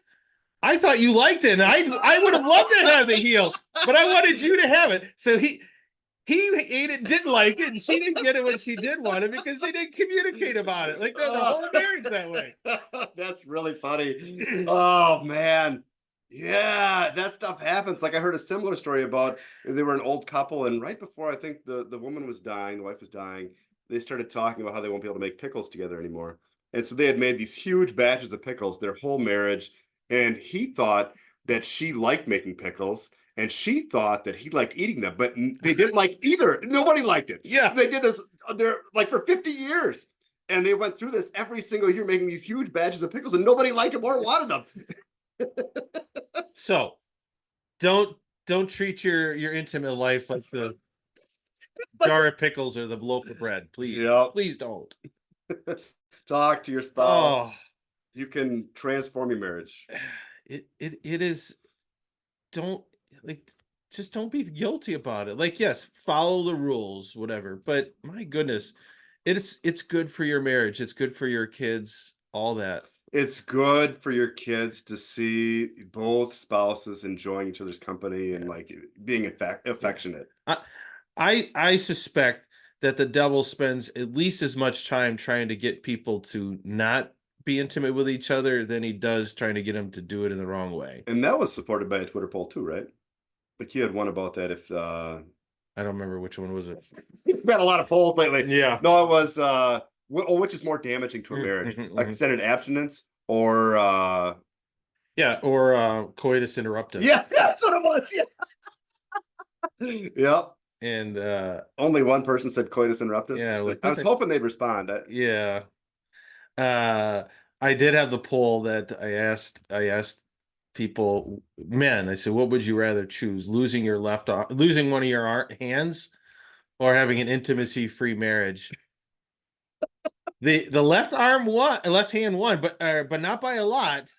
I thought you liked it, and I would have loved to have the heel, but I wanted you to have it. So he ate it, didn't like it, and she didn't get it when she did want it because they didn't communicate about it. Like the whole marriage that way. That's really funny. Oh man. Yeah, that stuff happens. Like I heard a similar story about they were an old couple, and right before I think the woman was dying, the wife was dying, they started talking about how they won't be able to make pickles together anymore. And so they had made these huge batches of pickles their whole marriage, and he thought that she liked making pickles, and she thought that he liked eating them, but they didn't like either. Nobody liked it. Yeah. They did this they're like for 50 years. And they went through this every single year, making these huge batches of pickles, and nobody liked them or wanted them. So don't treat your intimate life like the jar of pickles or the loaf of bread, please. Yep. Please don't. Talk to your spouse. Oh, You can transform your marriage. it is. Don't like just don't be guilty about it. Like, yes, follow the rules, whatever. But my goodness, it's good for your marriage. It's good for your kids, all that. It's good for your kids to see both spouses enjoying each other's company and Yeah. like being Yeah. affectionate. I I suspect that the devil spends at least as much time trying to get people to not be intimate with each other than he does trying to get them to do it in the wrong way. And that was supported by a Twitter poll too, right? Like you had one about that. If I don't remember which one was it. we've had a lot of polls lately. Yeah. No, it was which is more damaging to a marriage, Mhm, mhm. extended abstinence or Yeah, or coitus interruptus. yeah, that's what it was. Yeah. Yep. And Only one person said coitus interruptus. yeah, like I what was the hoping they'd respond. yeah. Uh I did have the poll that I asked people, men, I said, what would you rather choose? Losing your left arm, losing one of your hands, or having an intimacy free marriage? The left arm won, left hand won, but not by a lot.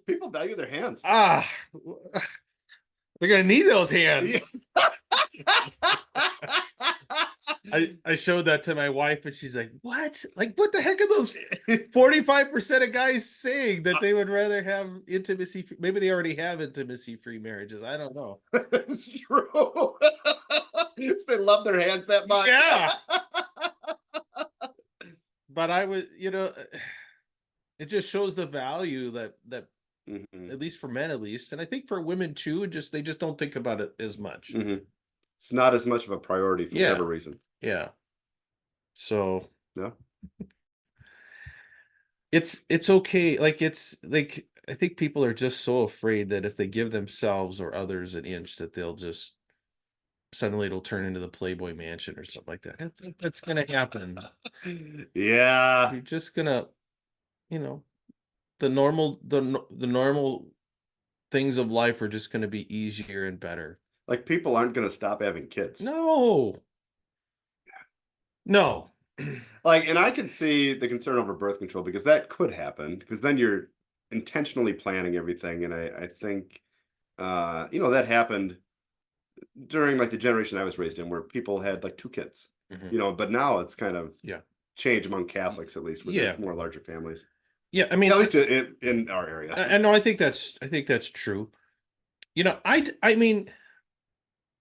People value their hands. Ah, they're gonna need those hands. I showed that to my wife, and she's like, "What? Like, what the heck are those 45% of guys saying that they would rather have intimacy? Maybe they already have intimacy-free marriages. I don't know." It's true. They love their hands that much. Yeah, but I would, it just shows the value that Mhm, at least for men, at least, and I think for women too. Just they just don't think about it as much. mhm. It's not as much of a priority for whatever Yeah, reason. yeah. So Yeah. it's okay. Like it's like I think people are just so afraid that if they give themselves or others an inch, that they'll just suddenly it'll turn into the Playboy Mansion or something like that. I don't think that's gonna happen. Yeah. You're just gonna, you know, the normal things of life are just gonna be easier and better. Like people aren't going to stop having kids. No, no. Like, and I can see the concern over birth control because that could happen because then you're intentionally planning everything. And I think, that happened during like the generation I was raised in where people had like two kids, Mhm. but now it's kind of Yeah, changed among Catholics, at least where yeah, there's more larger families, yeah. I mean, at least in our area. I know. I think that's true. I mean,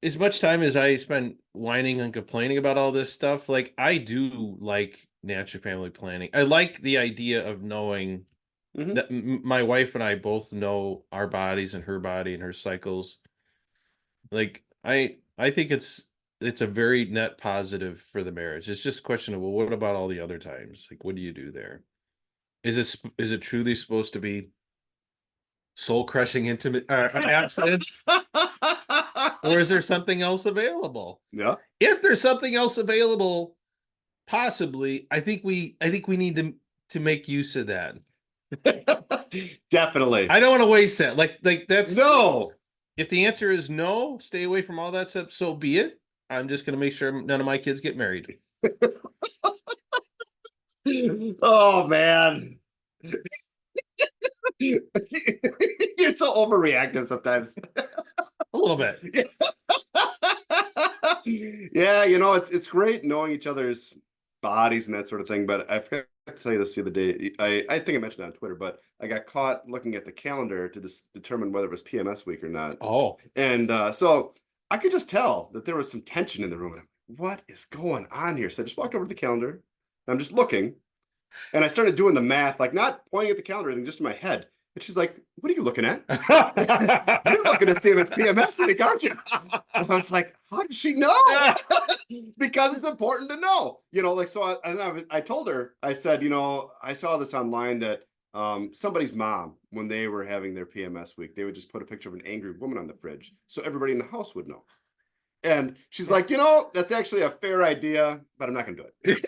as much time as I spend whining and complaining about all this stuff, like I do like natural family planning. I like the idea of knowing Hmm. that my wife and I both know our bodies and her body and her cycles. Like I think it's a very net positive for the marriage. It's just a question of, well, what about all the other times? Like, what do you do there? Is it truly supposed to be soul crushing intimate abstinence, or is there something else available? Yeah. If there's something else available, possibly, I think we need to make use of that. Definitely. I don't want to waste that. Like that's No. If the answer is no, stay away from all that stuff, so be it. I'm just gonna make sure none of my kids get married. Oh man. You're so overreactive sometimes. A little bit. Yeah, it's great knowing each other's bodies and that sort of thing. But I forgot to tell you this the other day. I think I mentioned it on Twitter, but I got caught looking at the calendar to determine whether it was PMS week or not. Oh. And so I could just tell that there was some tension in the room. And I'm like, what is going on here? So I just walked over to the calendar. And I'm just looking. And I started doing the math, like not pointing at the calendar, or anything, just in my head. And she's like, what are you looking at? You're looking to see if it's PMS week, aren't you? And I was like, how does she know? Because it's important to know. So I told her, I said, I saw this online that somebody's mom, when they were having their PMS week, they would just put a picture of an angry woman on the fridge so everybody in the house would know. And she's like, that's actually a fair idea, but I'm not going to do it.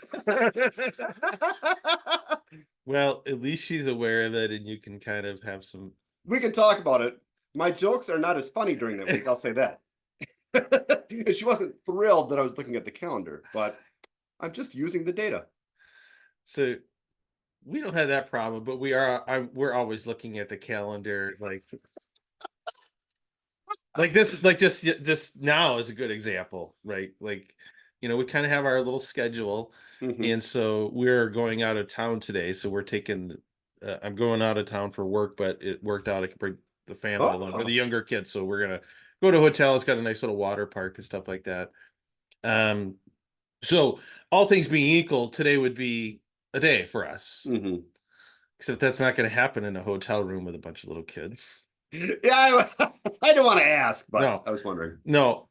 Well, at least she's aware of it, and you can kind of have some. We can talk about it. My jokes are not as funny during that week, I'll say that. And she wasn't thrilled that I was looking at the calendar, but I'm just using the data. So we don't have that problem, but we're always looking at the calendar, like this, like just now is a good example, right? Like, we kind of have our little schedule, and so we're going out of town today. So we're taking, I'm going out of town for work, but it worked out. I could bring the family along, or the younger kids. So we're gonna go to a hotel. It's got a nice little water park and stuff like that. So all things being equal, today would be a day for us. Except that's not going to happen in a hotel room with a bunch of little kids. Yeah, I don't want to ask, but No. I was wondering. No.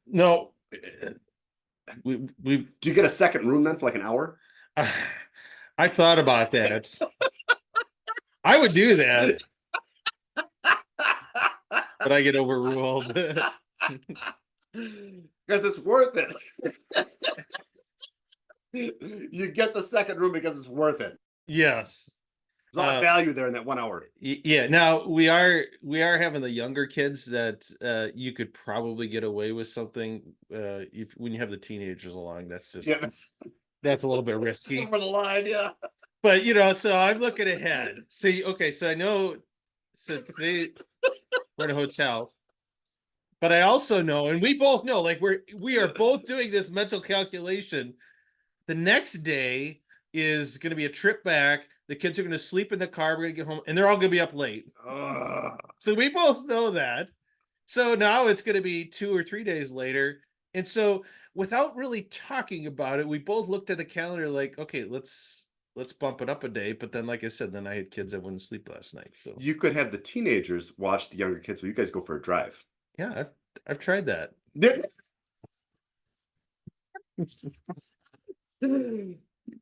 We Do you get a second room then for like an hour? I thought about that. I would do that, but I get overruled. Because it's worth it. You get the second room because it's worth it. Yes. There's a lot of value there in that 1 hour. Yeah. Now we are having the younger kids that you could probably get away with something when you have the teenagers along. That's just that's a little bit risky. Over the line, yeah. But so I'm looking ahead. See, okay, so I know, so today we're in a hotel, but I also know, and we both know, like we are both doing this mental calculation. The next day is going to be a trip back. The kids are going to sleep in the car. We're going to get home, and they're all going to be up late. So we both know that. So now it's going to be 2 or 3 days later. And so without really talking about it, we both looked at the calendar like, okay, let's bump it up a day. But then, like I said, then I had kids that wouldn't sleep last night. So you could have the teenagers watch the younger kids while you guys go for a drive. Yeah, I've tried that.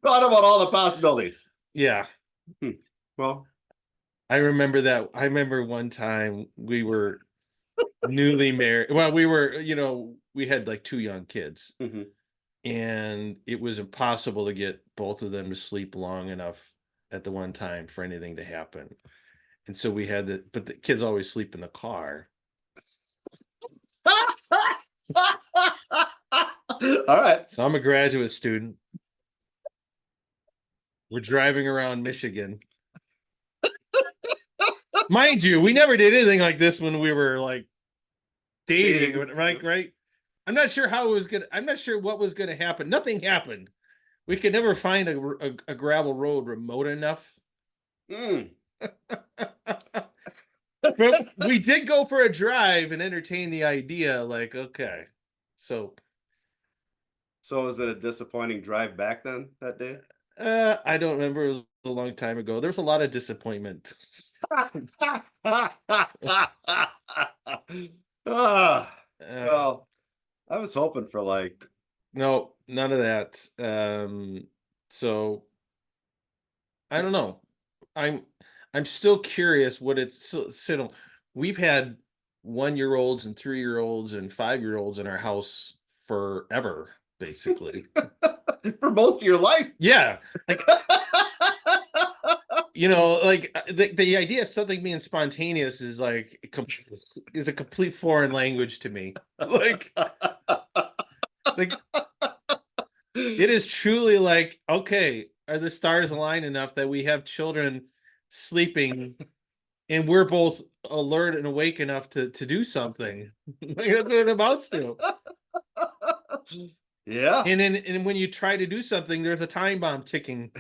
Thought about all the possibilities. Yeah. Well, I remember that. I remember one time we were newly married. Well, we had like 2 young kids, and it was impossible to get both of them to sleep long enough at the one time for anything to happen. And so we had but the kids always sleep in the car. All right. So I'm a graduate student. We're driving around Michigan. Mind you, we never did anything like this when we were like dating, right? I'm not sure I'm not sure what was gonna happen. Nothing happened. We could never find a gravel road remote enough. But we did go for a drive and entertain the idea, like, okay. So is it a disappointing drive back then that day? I don't remember. It was a long time ago. There was a lot of disappointment. Well, I was hoping for like no, none of that. So I don't know. I'm still curious what it's so we've had 1-year-olds and 3-year-olds and 5-year-olds in our house forever, basically. For most of your life. Yeah. Like, You know, like the idea of something being spontaneous is like is a complete foreign language to me. Like it is truly like, okay, are the stars aligned enough that we have children sleeping and we're both alert and awake enough to do something? Like, that's what it amounts to. Yeah. And when you try to do something, there's a time bomb ticking.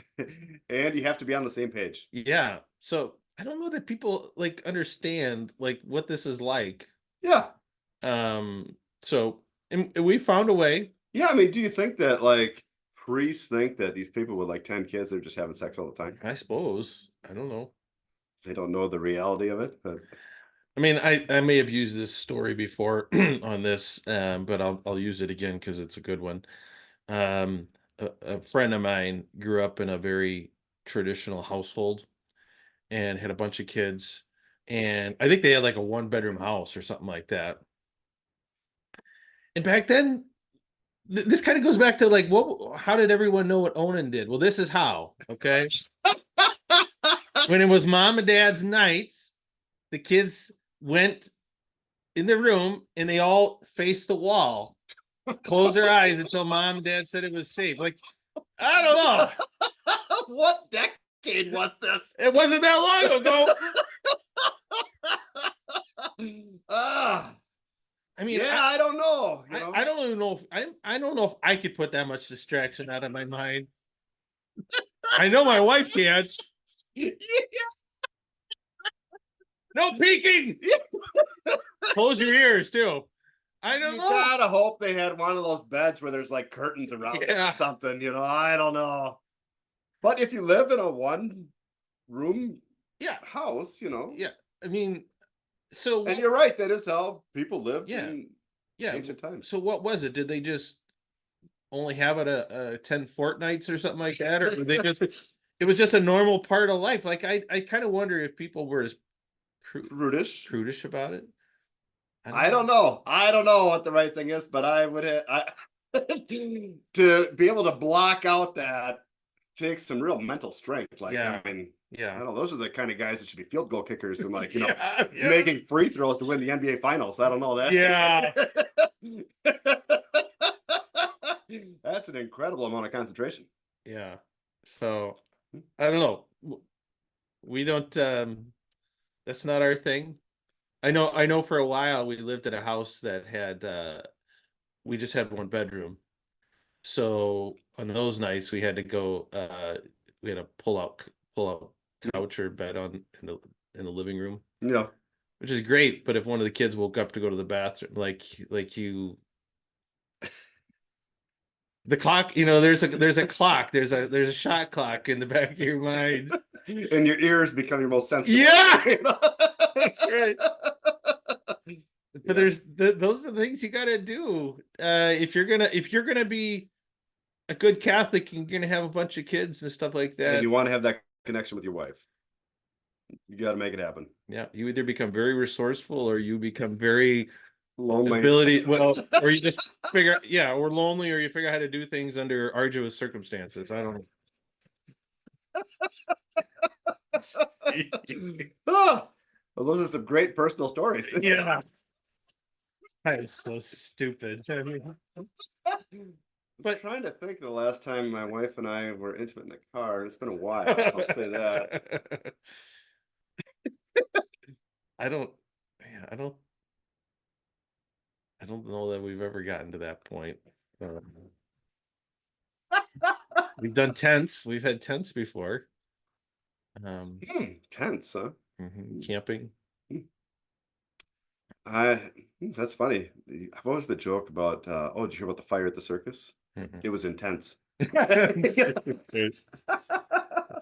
And you have to be on the same page. Yeah. So I don't know that people like understand like what this is like. Yeah. So and we found a way. Yeah. I mean, do you think that like priests think that these people with like 10 kids are just having sex all the time? I suppose. I don't know. They don't know the reality of it. I mean, I may have used this story before on this, but I'll use it again because it's a good one. A friend of mine grew up in a very traditional household and had a bunch of kids, and I think they had like a one-bedroom house or something like that. And back then, this kind of goes back to like what? How did everyone know what Onan did? Well, this is how. Okay, when it was mom and dad's nights, the kids went in the room and they all faced the wall, close their eyes until mom and dad said it was safe. Like, I don't know. What decade was this? It wasn't that long ago. Ah, I mean, yeah, I don't know. You know? I don't even know if I don't know if I could put that much distraction out of my mind. I know my wife can't. No peeking. Close your ears too. I don't You know. gotta hope they had one of those beds where there's like curtains around it or something, you know. I don't know. But if you live in a one room house, you know. Yeah. I mean, so And you're right, that is how people lived yeah. in Yeah. ancient times. So what was it? Did they just only have it a 10 fortnights or something like that? Or did they just it was just a normal part of life? Like I kind of wonder if people were as prudish about it. I don't know. I don't know what the right thing is, but I would to be able to block out that takes some real mental strength. Like, I mean, I don't know, those are the kind of guys that should be field goal kickers and like, you know, making free throws to win the NBA finals. I don't know that. Yeah. That's an incredible amount of concentration. Yeah. So I don't know. We don't that's not our thing. I know for a while we lived in a house that had we just had one bedroom. So on those nights we had to go we had a pull out couch or bed on in the living room. Yeah. Which is great, but if one of the kids woke up to go to the bathroom, like you the clock, you know, there's a clock, there's a shot clock in the back of your mind. And your ears become your most sensitive. Yeah. That's right. But those are the things you got to do. If you're gonna be a good Catholic, you're gonna have a bunch of kids and stuff like that. And you want to have that connection with your wife. You got to make it happen. Yeah, you either become very resourceful or you become very lonely. Or you just figure, or lonely, or you figure out how to do things under arduous circumstances. I don't know. Well, those are some great personal stories. Yeah. I'm so stupid. I mean, but trying to think of the last time my wife and I were intimate in the car. It's been a while. I'll say that. I don't know that we've ever gotten to that point. We've done tents. We've had tents before. Tents, huh? Camping. That's funny. What was the joke about? Oh, did you hear about the fire at the circus? It was intense.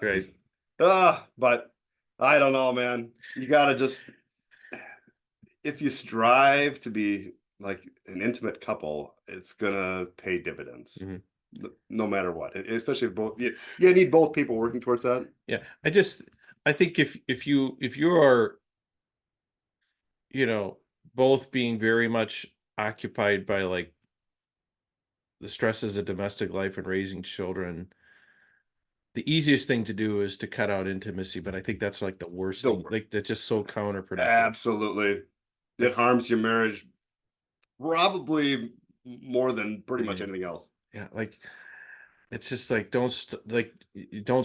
Right. But I don't know, man. You gotta just, if you strive to be like an intimate couple, it's gonna pay dividends. No matter what, especially if both you need both people working towards that. Yeah, I think if you are, you know, both being very much occupied by like the stresses of domestic life and raising children, the easiest thing to do is to cut out intimacy, but I think that's like the worst thing. Like that's just so counterproductive. Absolutely. It Like, harms your marriage probably more than pretty much yeah, anything else. yeah, like it's just like don't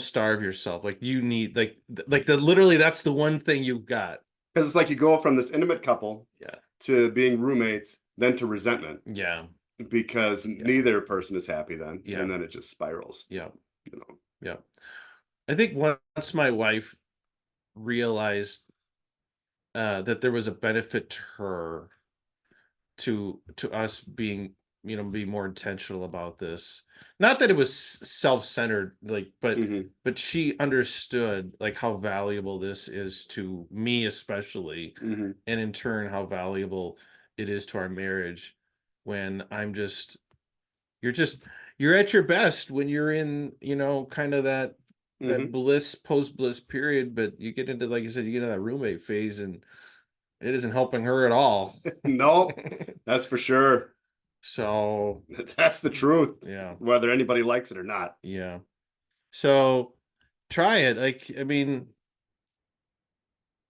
starve yourself. Like you need like the literally that's the one thing you've got. Because it's like you go from this intimate couple Yeah. to being roommates, then to resentment, Yeah. because Yeah. neither person is happy then, Yeah. and then it just spirals, Yeah. you know. Yeah. I think once my wife realized that there was a benefit to her to us being, be more intentional about this. Not that it was self-centered, like, Hmm. but she understood like how valuable this is to me especially, Hmm. and in turn how valuable it is to our marriage when you're just you're at your best when you're in, kind of that Hmm. post bliss period, but you get into, like you said, you get into that roommate phase and it isn't helping her at all. Nope, that's for sure. So, That's the truth, yeah, whether anybody likes it or not. yeah. So try it. Like, I mean,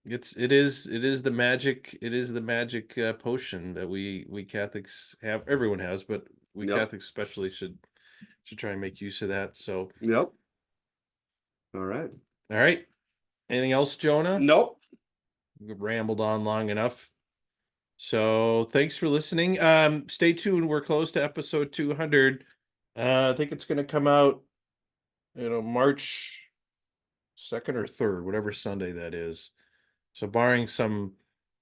it is the magic potion that we Catholics have. Everyone has, but we Yep. Catholics especially should try and make use of that. So, Yep. All right. all right. Anything else, Jonah? Nope. We rambled on long enough. So thanks for listening. Stay tuned. We're close to episode 200. I think it's going to come out, March 2nd or 3rd, whatever Sunday that is. So barring some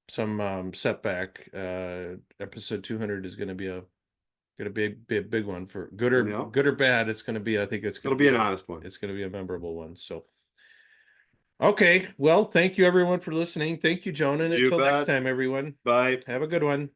setback, episode 200 is be a big one for Yep. good or bad. It's going to be, I think it's going It'll to be be an honest one. it's going to be a memorable one. So okay, well, thank you everyone for listening. Thank you, Jonah, and You until next bet. time, everyone. Bye. Have a good one.